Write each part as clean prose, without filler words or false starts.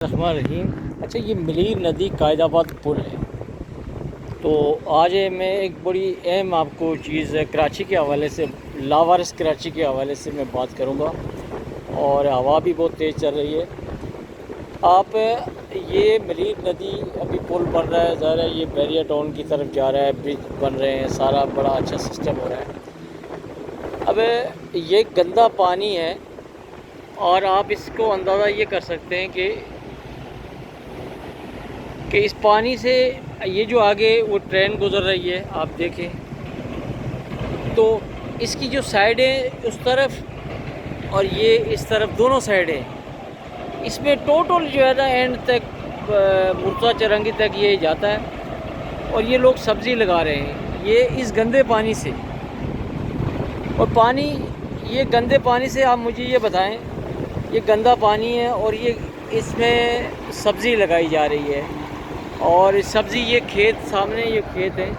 الرحمن الرحیم۔ اچھا، یہ ملیر ندی قائد آباد پل ہے۔ تو آج میں ایک بڑی اہم آپ کو چیز کراچی کے حوالے سے، لاوارث کراچی کے حوالے سے میں بات کروں گا، اور ہوا بھی بہت تیز چل رہی ہے۔ آپ یہ ملیر ندی ابھی پل بن رہا ہے، ظاہر ہے یہ بیریا ٹاؤن کی طرف جا رہا ہے، برج بن رہے ہیں، سارا بڑا اچھا سسٹم ہو رہا ہے۔ اب یہ گندا پانی ہے، اور آپ اس کو اندازہ یہ کر سکتے ہیں کہ اس پانی سے یہ جو آگے وہ ٹرین گزر رہی ہے، آپ دیکھیں تو اس کی جو سائڈیں اس طرف اور یہ اس طرف دونوں سائڈیں، اس میں ٹوٹل جو ہے نا اینڈ تک مرزا چرنگی تک یہ جاتا ہے، اور یہ لوگ سبزی لگا رہے ہیں یہ اس گندے پانی سے۔ اور پانی، یہ گندے پانی سے آپ مجھے یہ بتائیں، یہ گندا پانی ہے اور یہ اس میں سبزی لگائی جا رہی ہے، اور سبزی یہ کھیت سامنے، یہ کھیت ہے،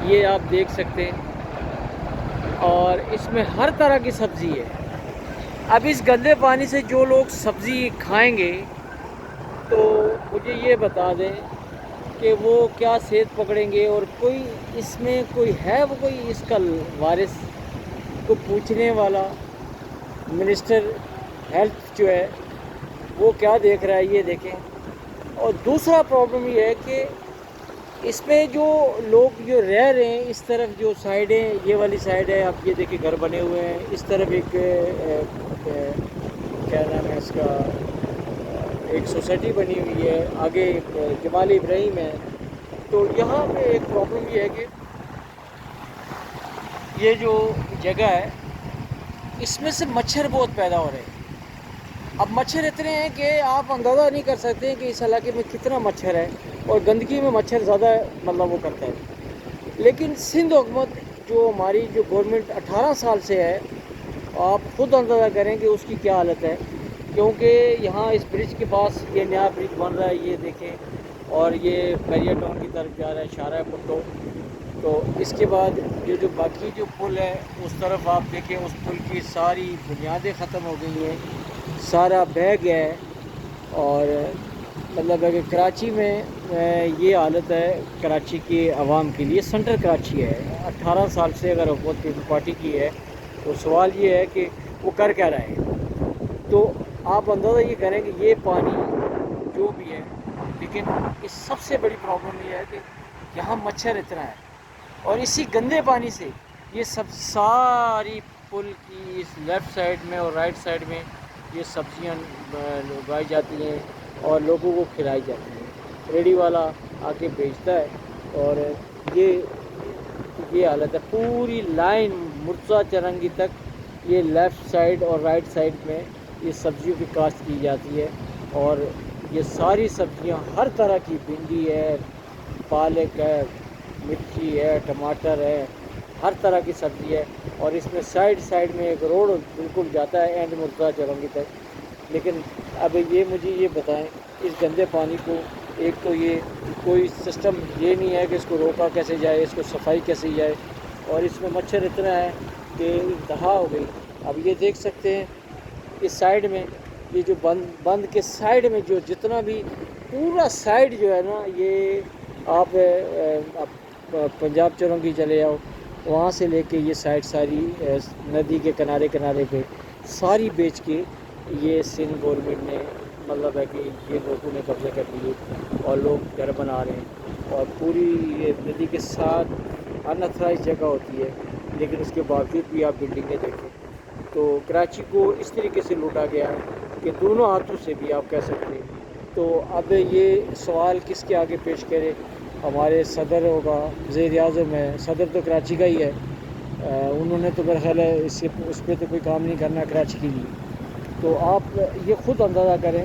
یہ آپ دیکھ سکتے ہیں، اور اس میں ہر طرح کی سبزی ہے۔ اب اس گندے پانی سے جو لوگ سبزی کھائیں گے تو مجھے یہ بتا دیں کہ وہ کیا صحت پکڑیں گے، اور کوئی اس میں کوئی ہے، وہ کوئی اس کا وارث کو پوچھنے والا؟ منسٹر ہیلتھ جو ہے وہ کیا دیکھ رہا ہے، یہ دیکھیں۔ اور دوسرا پرابلم یہ ہے کہ اس میں جو لوگ جو رہ رہے ہیں، اس طرف جو سائڈیں، یہ والی سائڈ ہے، آپ یہ دیکھیں گھر بنے ہوئے ہیں، اس طرف ایک کیا نام ہے اس کا، ایک سوسائٹی بنی ہوئی ہے، آگے جمال ابراہیم ہے۔ تو یہاں پہ ایک پرابلم یہ ہے کہ یہ جو جگہ ہے، اس میں سے مچھر بہت پیدا ہو رہے ہیں۔ اب مچھر اتنے ہیں کہ آپ اندازہ نہیں کر سکتے کہ اس علاقے میں کتنا مچھر ہے، اور گندگی میں مچھر زیادہ وہ کرتا ہے۔ لیکن سندھ حکومت جو ہماری جو گورنمنٹ 18 سال سے ہے، آپ خود اندازہ کریں کہ اس کی کیا حالت ہے، کیونکہ یہاں اس برج کے پاس یہ نیا برج بن رہا ہے، یہ دیکھیں، اور یہ بیریا ٹاؤن کی طرف جا رہا ہے، شارع پٹو۔ تو اس کے بعد یہ جو باقی جو پل ہے اس طرف آپ دیکھیں، اس پل کی ساری بنیادیں ختم ہو گئی ہیں، سارا بہہ گیا ہے، اور ہے کہ کراچی میں یہ حالت ہے کراچی کی عوام کے لیے۔ سینٹر کراچی ہے، 18 سال سے اگر حکومت پیپل پارٹی کی ہے تو سوال یہ ہے کہ وہ کر کیا رہے ہیں۔ تو آپ اندازہ یہ کریں کہ یہ پانی جو بھی ہے، لیکن اس سب سے بڑی پرابلم یہ ہے کہ یہاں مچھر اتنا ہے، اور اسی گندے پانی سے یہ سب ساری پل کی اس لیفٹ سائڈ میں اور رائٹ سائڈ میں یہ سبزیاں اگائی جاتی ہیں اور لوگوں کو کھلائی جاتی ہیں۔ ریڈی والا آ کے بیچتا ہے، اور یہ حالت ہے پوری لائن مرزا چرنگی تک۔ یہ لیفٹ سائڈ اور رائٹ سائڈ میں یہ سبزیوں کی کاشت کی جاتی ہے، اور یہ ساری سبزیاں ہر طرح کی، بھنڈی ہے، پالک ہے، مرچی ہے، ٹماٹر ہے، ہر طرح کی سبزی ہے، اور اس میں سائڈ میں ایک روڈ بالکل جاتا ہے اینڈ مرزا چرنگی تک۔ لیکن اب یہ مجھے یہ بتائیں، اس گندے پانی کو، ایک تو یہ کوئی سسٹم یہ نہیں ہے کہ اس کو روکا کیسے جائے، اس کو صفائی کیسے جائے، اور اس میں مچھر اتنا ہے کہ انتہا ہو گئی۔ اب یہ دیکھ سکتے ہیں اس سائڈ میں، یہ جو بند کے سائڈ میں جو جتنا بھی پورا سائڈ جو ہے نا، یہ آپ پنجاب چرنگی چلے جاؤ، وہاں سے لے کے یہ سائڈ ساری ندی کے کنارے پہ ساری بیچ کے یہ سندھ گورنمنٹ نے ہے کہ یہ لوگوں نے قبضہ کر لیے، اور لوگ گھر بنا رہے ہیں، اور پوری یہ ندی کے ساتھ اناتھرائز جگہ ہوتی ہے، لیکن اس کے باوجود بھی آپ بلڈنگیں دیکھیں۔ تو کراچی کو اس طریقے سے لوٹا گیا ہے کہ دونوں ہاتھوں سے بھی آپ کہہ سکتے ہیں۔ تو اب یہ سوال کس کے آگے پیش کرے؟ ہمارے صدر ہوگا، وزیر اعظم ہے، صدر تو کراچی کا ہی ہے، انہوں نے تو میرا خیال ہے اس پہ تو کوئی کام نہیں کرنا کراچی کے لیے۔ تو آپ یہ خود اندازہ کریں،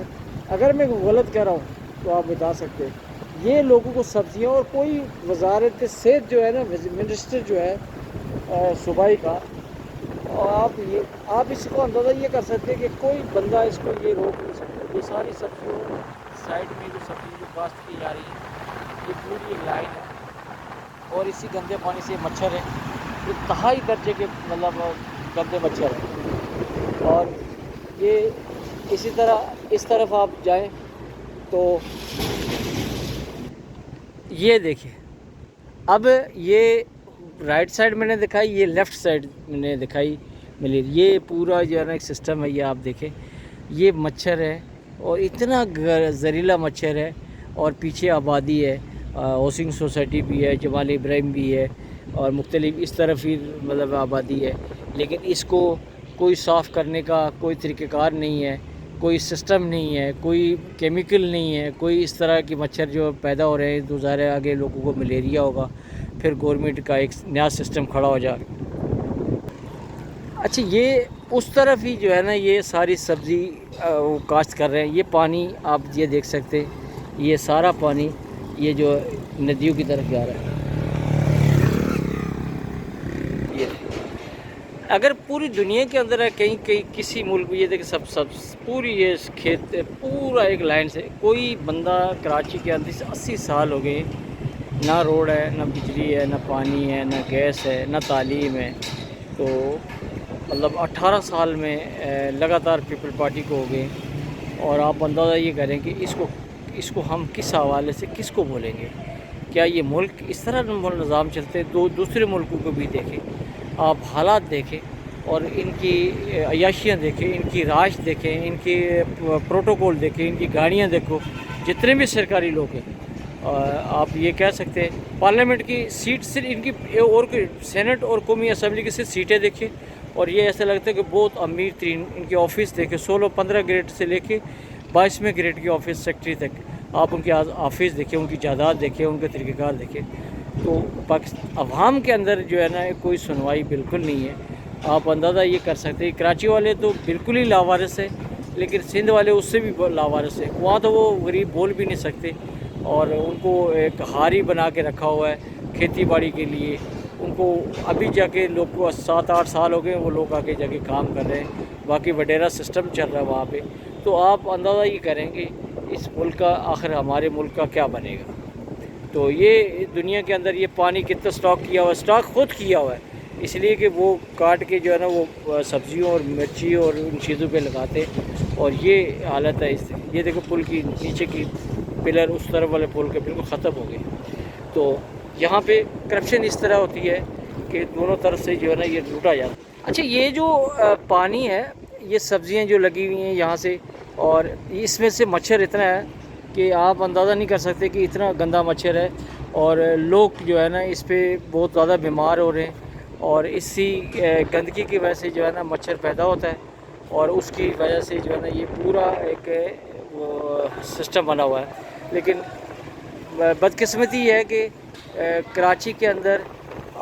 اگر میں غلط کہہ رہا ہوں تو آپ بتا سکتے ہیں۔ یہ لوگوں کو سبزیاں، اور کوئی وزارت صحت جو ہے نا، منسٹر جو ہے صوبائی کا، آپ اس کو اندازہ یہ کر سکتے ہیں کہ کوئی بندہ اس کو یہ روک نہیں سکتا۔ یہ ساری سبزیوں سائڈ میں جو سبزی جو کاشت کی جا رہی ہے، یہ پوری لائن ہے، اور اسی گندے پانی سے مچھر ہے، انتہائی درجے کے گندے مچھر ہیں۔ اور یہ اسی طرح اس طرف آپ جائیں تو یہ دیکھیں، اب یہ رائٹ سائڈ میں نے دکھائی، یہ لیفٹ سائڈ میں نے دکھائی ملیریا. یہ پورا جو ہے نا ایک سسٹم ہے. یہ آپ دیکھیں، یہ مچھر ہے اور اتنا زہریلا مچھر ہے، اور پیچھے آبادی ہے، ہاؤسنگ سوسائٹی بھی ہے، جمال ابراہیم بھی ہے، اور مختلف اس طرف ہی مطلب آبادی ہے. لیکن اس کو کوئی صاف کرنے کا کوئی طریقہ کار نہیں ہے، کوئی سسٹم نہیں ہے، کوئی کیمیکل نہیں ہے، کوئی اس طرح کی مچھر جو پیدا ہو رہے ہیں تو ظاہر ہے آگے لوگوں کو ملیریا ہوگا، پھر گورنمنٹ کا ایک نیا سسٹم کھڑا ہو جائے. اچھا، یہ اس طرف ہی جو ہے نا یہ ساری سبزی وہ کاشت کر رہے ہیں. یہ پانی آپ یہ دیکھ سکتے ہیں، یہ سارا پانی یہ جو ندیوں کی طرف جا رہا ہے. یہ اگر پوری دنیا کے اندر ہے کہیں کسی ملک میں یہ دیکھیں سب پوری یہ کھیت پورا ایک لائن سے، کوئی بندہ کراچی کے اندر سے 80 سال ہو گئے، نہ روڈ ہے، نہ بجلی ہے، نہ پانی ہے، نہ گیس ہے، نہ تعلیم ہے. تو مطلب 18 سال میں لگاتار پیپل پارٹی کو ہو گئے. اور آپ اندازہ یہ کریں کہ اس کو ہم کس حوالے سے کس کو بولیں گے؟ کیا یہ ملک اس طرح نظام چلتے؟ دوسرے ملکوں کو بھی دیکھیں، آپ حالات دیکھیں، اور ان کی عیاشیاں دیکھیں، ان کی راش دیکھیں، ان کی پروٹوکول دیکھیں، ان کی گاڑیاں دیکھو. جتنے بھی سرکاری لوگ ہیں، آپ یہ کہہ سکتے ہیں پارلیمنٹ کی سیٹ صرف ان کی اور سینٹ اور قومی اسمبلی کی صرف سیٹیں دیکھیں، اور یہ ایسا لگتا ہے کہ بہت امیر ترین ان کے آفس دیکھیں، 16-15 گریڈ سے لے کے 22ویں گریڈ کی آفس سیکٹری تک آپ ان کے آفس دیکھیں، ان کی جائیداد دیکھیں، ان کے طریقہ کار دیکھیں. تو عوام کے اندر جو ہے نا کوئی سنوائی بالکل نہیں ہے. آپ اندازہ یہ کر سکتے ہیں کراچی والے تو بالکل ہی لاوارث ہیں، لیکن سندھ والے اس سے بھی لاوارث ہیں. وہاں تو وہ غریب بول بھی نہیں سکتے، اور ان کو ایک ہاری بنا کے رکھا ہوا ہے کھیتی باڑی کے لیے. ان کو ابھی جا کے لوگ کو 7-8 سال ہو گئے، وہ لوگ آگے جا کے کام کر رہے ہیں. باقی وڈیرا سسٹم چل رہا ہے وہاں پہ. تو آپ اندازہ یہ کریں کہ اس ملک کا آخر ہمارے ملک کا کیا بنے گا؟ تو یہ دنیا کے اندر یہ پانی کتنا سٹاک کیا ہوا ہے، سٹاک خود کیا ہوا ہے، اس لیے کہ وہ کاٹ کے جو ہے نا وہ سبزیوں اور مرچی اور ان چیزوں پہ لگاتے. اور یہ حالت ہے. یہ دیکھو پل کی نیچے کی پلر اس طرف والے پل کے بالکل ختم ہو گئے. تو یہاں پہ کرپشن اس طرح ہوتی ہے کہ دونوں طرف سے جو ہے نا یہ لوٹا جاتا ہے. اچھا، یہ جو پانی ہے، یہ سبزیاں جو لگی ہوئی ہیں یہاں سے، اور اس میں سے مچھر اتنا ہے کہ آپ اندازہ نہیں کر سکتے کہ اتنا گندا مچھر ہے. اور لوگ جو ہے نا اس پہ بہت زیادہ بیمار ہو رہے ہیں، اور اسی گندگی کی وجہ سے جو ہے نا مچھر پیدا ہوتا ہے، اور اس کی وجہ سے جو ہے نا یہ پورا ایک سسٹم بنا ہوا ہے. لیکن بدقسمتی یہ ہے کہ کراچی کے اندر،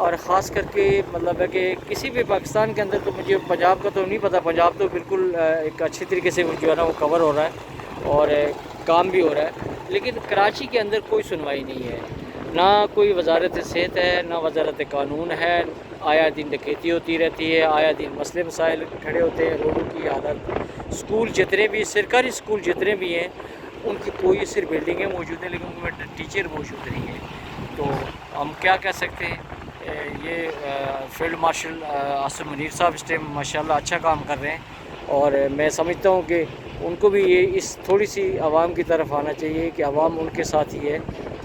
اور خاص کر کے مطلب ہے کہ کسی بھی پاکستان کے اندر، تو مجھے پنجاب کا تو نہیں پتہ، پنجاب تو بالکل ایک اچھی طریقے سے جو ہے نا وہ کور ہو رہا ہے اور کام بھی ہو رہا ہے. لیکن کراچی کے اندر کوئی سنوائی نہیں ہے، نہ کوئی وزارت صحت ہے، نہ وزارت قانون ہے. آیا دن ڈکیتی ہوتی رہتی ہے، آیا دن مسئلے مسائل کھڑے ہوتے ہیں، روڈوں کی حالت. اسکول جتنے بھی سرکاری اسکول جتنے بھی ہیں ان کی کوئی صرف بلڈنگیں موجود ہیں، لیکن ان میں ٹیچر موجود نہیں ہیں. تو ہم کیا کہہ سکتے ہیں؟ یہ فیلڈ مارشل عاصم منیر صاحب اس ٹائم ماشاءاللہ اچھا کام کر رہے ہیں، اور میں سمجھتا ہوں کہ ان کو بھی یہ اس تھوڑی سی عوام کی طرف آنا چاہیے کہ عوام ان کے ساتھ ہی ہے.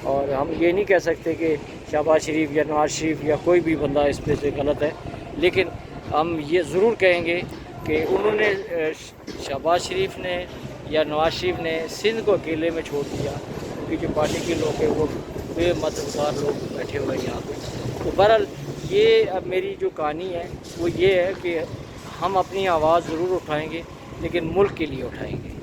اور ہم یہ نہیں کہہ سکتے کہ شہباز شریف یا نواز شریف یا کوئی بھی بندہ اس پہ سے غلط ہے، لیکن ہم یہ ضرور کہیں گے کہ انہوں نے شہباز شریف نے یا نواز شریف نے سندھ کو اکیلے میں چھوڑ دیا، کیونکہ جو پارٹی کے لوگ ہیں وہ بے مددگار لوگ بیٹھے ہوئے ہیں یہاں پہ. تو بہرحال یہ اب میری جو کہانی ہے وہ یہ ہے کہ ہم اپنی آواز ضرور اٹھائیں گے، لیکن ملک کے لیے اٹھائیں گے.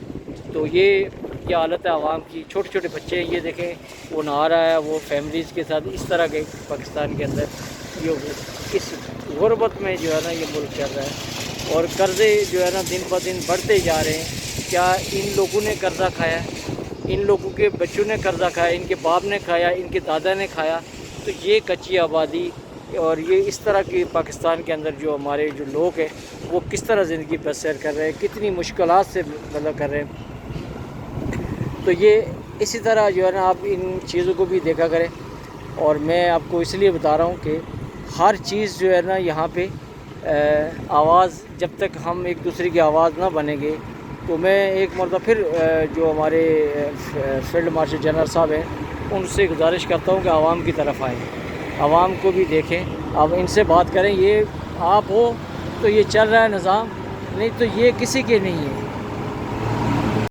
تو یہ حالت ہے عوام کی. چھوٹے چھوٹے بچے یہ دیکھیں وہ نہا رہا ہے، وہ فیملیز کے ساتھ اس طرح کے پاکستان کے اندر یہ اس غربت میں جو ہے نا یہ ملک چل رہا ہے، اور قرضے جو ہے نا دن بہ دن بڑھتے جا رہے ہیں. کیا ان لوگوں نے قرضہ کھایا؟ ان لوگوں کے بچوں نے قرضہ کھایا، ان کے باپ نے کھایا، ان کے دادا نے کھایا. تو یہ کچی آبادی اور یہ اس طرح کی پاکستان کے اندر جو ہمارے جو لوگ ہیں وہ کس طرح زندگی بسر کر رہے ہیں، کتنی مشکلات سے مطلب کر رہے ہیں. تو یہ اسی طرح جو ہے نا آپ ان چیزوں کو بھی دیکھا کریں. اور میں آپ کو اس لیے بتا رہا ہوں کہ ہر چیز جو ہے نا یہاں پہ آواز، جب تک ہم ایک دوسرے کی آواز نہ بنیں گے تو میں ایک مرتبہ پھر جو ہمارے فیلڈ مارشل جنرل صاحب ہیں ان سے گزارش کرتا ہوں کہ عوام کی طرف آئیں، عوام کو بھی دیکھیں، اب ان سے بات کریں، یہ آپ ہو تو یہ چل رہا ہے نظام، نہیں تو یہ کسی کے نہیں ہے۔